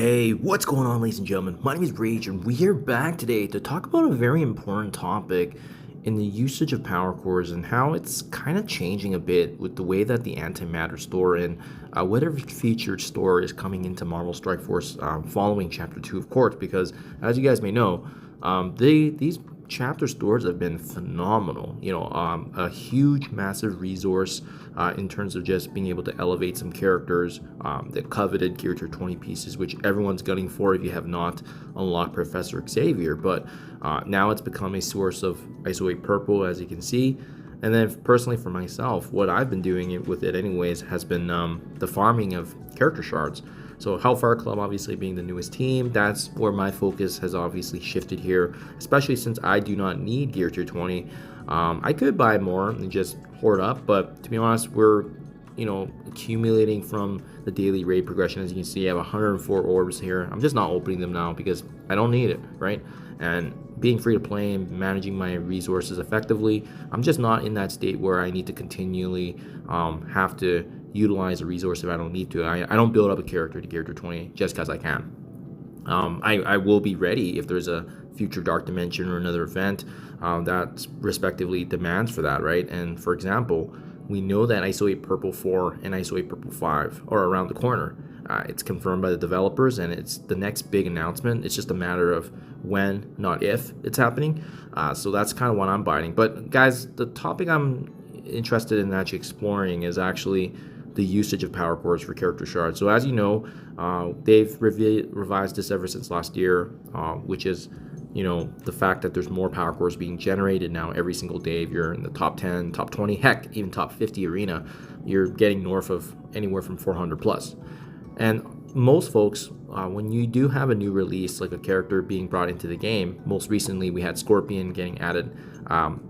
Hey, what's going on, ladies and gentlemen? My name is Rayge, and we are back today to talk about a very important topic in the usage of power cores and how it's kind of changing a bit with the way that the antimatter store and whatever featured store is coming into Marvel Strike Force following Chapter 2 of course, because as you guys may know, these chapter stores have been phenomenal. A huge, massive resource in terms of just being able to elevate some characters, the coveted Gear Tier 20 pieces, which everyone's gunning for if you have not unlocked Professor Xavier. But now it's become a source of ISO 8 Purple, as you can see. And then personally for myself, what I've been doing with it anyways has been the farming of character shards. So Hellfire Club obviously being the newest team, that's where my focus has obviously shifted here, especially since I do not need Gear Tier 20. I could buy more and just hoard up, but to be honest, we're accumulating from the daily raid progression. As you can see, I have 104 orbs here. I'm just not opening them now because I don't need it, right? And being free to play and managing my resources effectively, I'm just not in that state where I need to continually have to utilize a resource if I don't need to. I don't build up a character to Gear Tier 20 just because I can. I will be ready if there's a future Dark Dimension or another event that respectively demands for that, right? And for example, we know that ISO 8 Purple 4 and ISO 8 Purple 5 are around the corner. It's confirmed by the developers, and it's the next big announcement. It's just a matter of when, not if, it's happening. So that's kind of what I'm biting. But guys, the topic I'm interested in actually exploring is actually the usage of power cores for character shards. So as you know, they've revised this ever since last year, which is the fact that there's more power cores being generated now every single day. If you're in the top 10, top 20, heck, even top 50 arena, you're getting north of anywhere from 400 plus. And most folks, when you do have a new release, like a character being brought into the game, most recently we had Scorpion getting added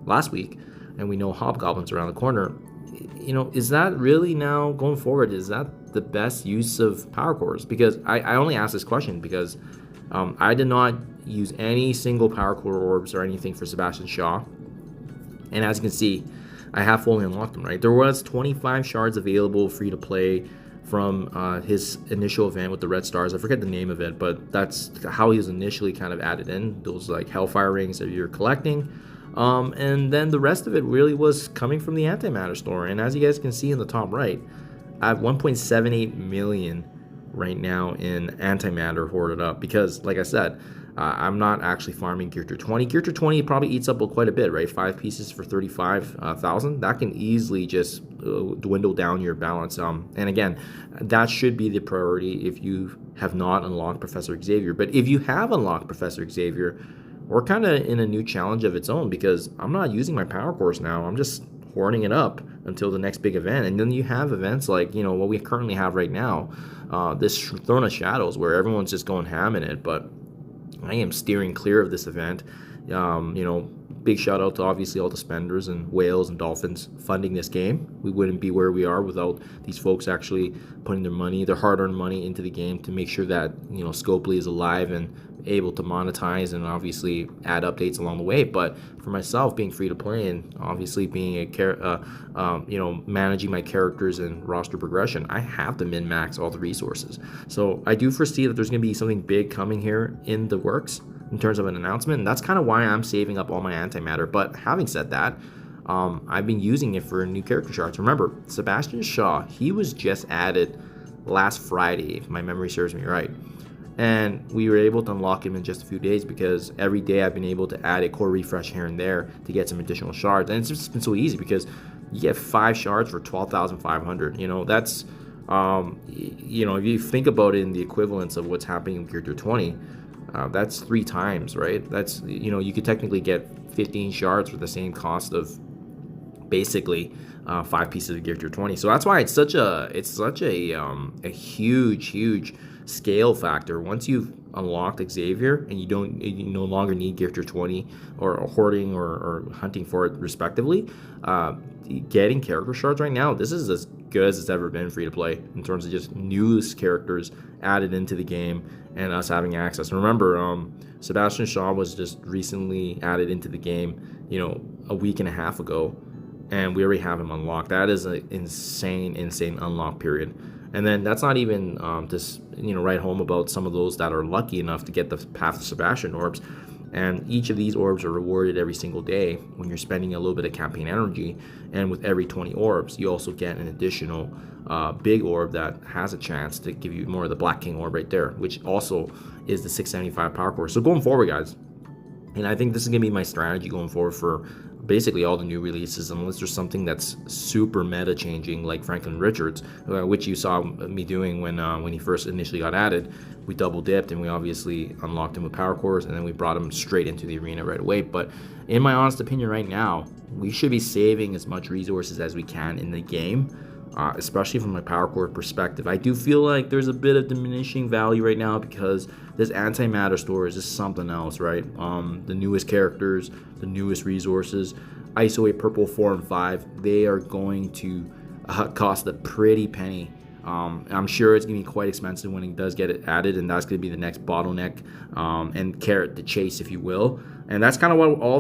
last week, and we know Hobgoblin's around the corner. Is that really now going forward? Is that the best use of power cores? Because I only ask this question because I did not use any single power core orbs or anything for Sebastian Shaw. And as you can see, I have fully unlocked them, right? There was 25 shards available free to play from his initial event with the red stars. I forget the name of it, but that's how he was initially kind of added in. Those like Hellfire rings that you're collecting. And then the rest of it really was coming from the antimatter store. And as you guys can see in the top right, I have 1.78 million right now in antimatter hoarded up because, like I said, I'm not actually farming Gear Tier 20. Gear Tier 20 probably eats up quite a bit, right? 5 pieces for 35,000. That can easily just dwindle down your balance. And again, that should be the priority if you have not unlocked Professor Xavier. But if you have unlocked Professor Xavier, we're kind of in a new challenge of its own because I'm not using my power cores now. I'm just hoarding it up until the next big event. And then you have events like, what we currently have right now, this Throne of Shadows, where everyone's just going ham in it. But I am steering clear of this event. Big shout out to obviously all the spenders and whales and dolphins funding this game. We wouldn't be where we are without these folks actually putting their money, their hard-earned money into the game to make sure that Scopely is alive and able to monetize and obviously add updates along the way. But for myself, being free to play and obviously being managing my characters and roster progression, I have to min-max all the resources. So I do foresee that there's going to be something big coming here in the works in terms of an announcement, and that's kind of why I'm saving up all my antimatter. But having said that, I've been using it for new character shards. Remember, Sebastian Shaw, he was just added last Friday, if my memory serves me right. And we were able to unlock him in just a few days because every day I've been able to add a core refresh here and there to get some additional shards. And it's just been so easy because you get 5 shards for 12,500. That's, if you think about it in the equivalence of what's happening in Gear Tier 20, that's 3 times, right? That's, you could technically get 15 shards for the same cost of basically 5 pieces of Gear Tier 20. So that's why it's such a huge scale factor. Once you've unlocked Xavier and you no longer need Gear Tier 20 or hoarding or hunting for it respectively, getting character shards right now, this is as good as it's ever been free to play in terms of just newest characters added into the game and us having access. And remember, Sebastian Shaw was just recently added into the game, a week and a half ago, and we already have him unlocked. That is an insane unlock period. And then that's not even just, write home about some of those that are lucky enough to get the Path of Sebastian orbs. And each of these orbs are rewarded every single day when you're spending a little bit of campaign energy. And with every 20 orbs, you also get an additional big orb that has a chance to give you more of the Black King orb right there, which also is the 675 power core. So going forward, guys, and I think this is going to be my strategy going forward for basically all the new releases, unless there's something that's super meta changing like Franklin Richards, which you saw me doing when he first initially got added. We double dipped and we obviously unlocked him with power cores, and then we brought him straight into the arena right away. But in my honest opinion right now, we should be saving as much resources as we can in the game, especially from a power core perspective. I do feel like there's a bit of diminishing value right now because this antimatter store is just something else, right? The newest characters, the newest resources, ISO 8 purple 4 and 5, they are going to cost a pretty penny. I'm sure it's going to be quite expensive when it does get it added, and that's going to be the next bottleneck and carrot to chase, if you will. And that's kind of what all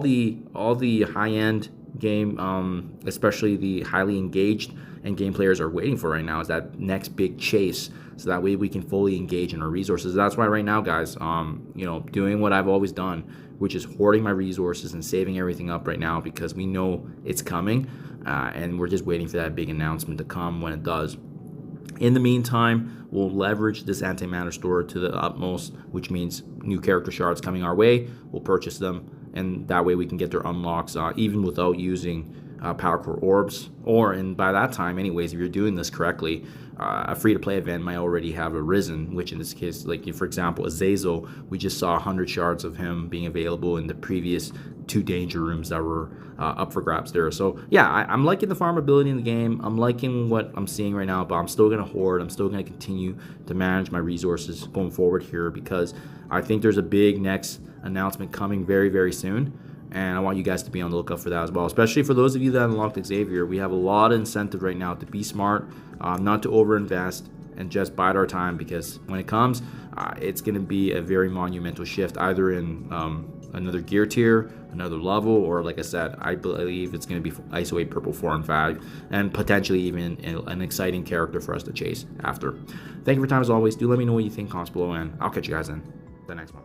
the high-end game, especially the highly engaged and game players are waiting for right now, is that next big chase, so that way we can fully engage in our resources. That's why right now, guys, doing what I've always done, which is hoarding my resources and saving everything up right now, because we know it's coming, and we're just waiting for that big announcement to come when it does. In the meantime, we'll leverage this antimatter store to the utmost, which means new character shards coming our way. We'll purchase them, and that way we can get their unlocks even without using power core orbs. And by that time, anyways, if you're doing this correctly, a free-to-play event might already have arisen, which in this case, like for example, Azazel, we just saw 100 shards of him being available in the previous 2 danger rooms that were up for grabs there. So yeah, I'm liking the farmability in the game. I'm liking what I'm seeing right now, but I'm still going to hoard. I'm still going to continue to manage my resources going forward here, because I think there's a big next announcement coming very, very soon. And I want you guys to be on the lookout for that as well, especially for those of you that unlocked Xavier. We have a lot of incentive right now to be smart, not to overinvest, and just bide our time, because when it comes, it's going to be a very monumental shift, either in another gear tier, another level, or like I said, I believe it's going to be ISO 8 purple 4 and 5, and potentially even an exciting character for us to chase after. Thank you for your time as always. Do let me know what you think, comments below, and I'll catch you guys in the next one.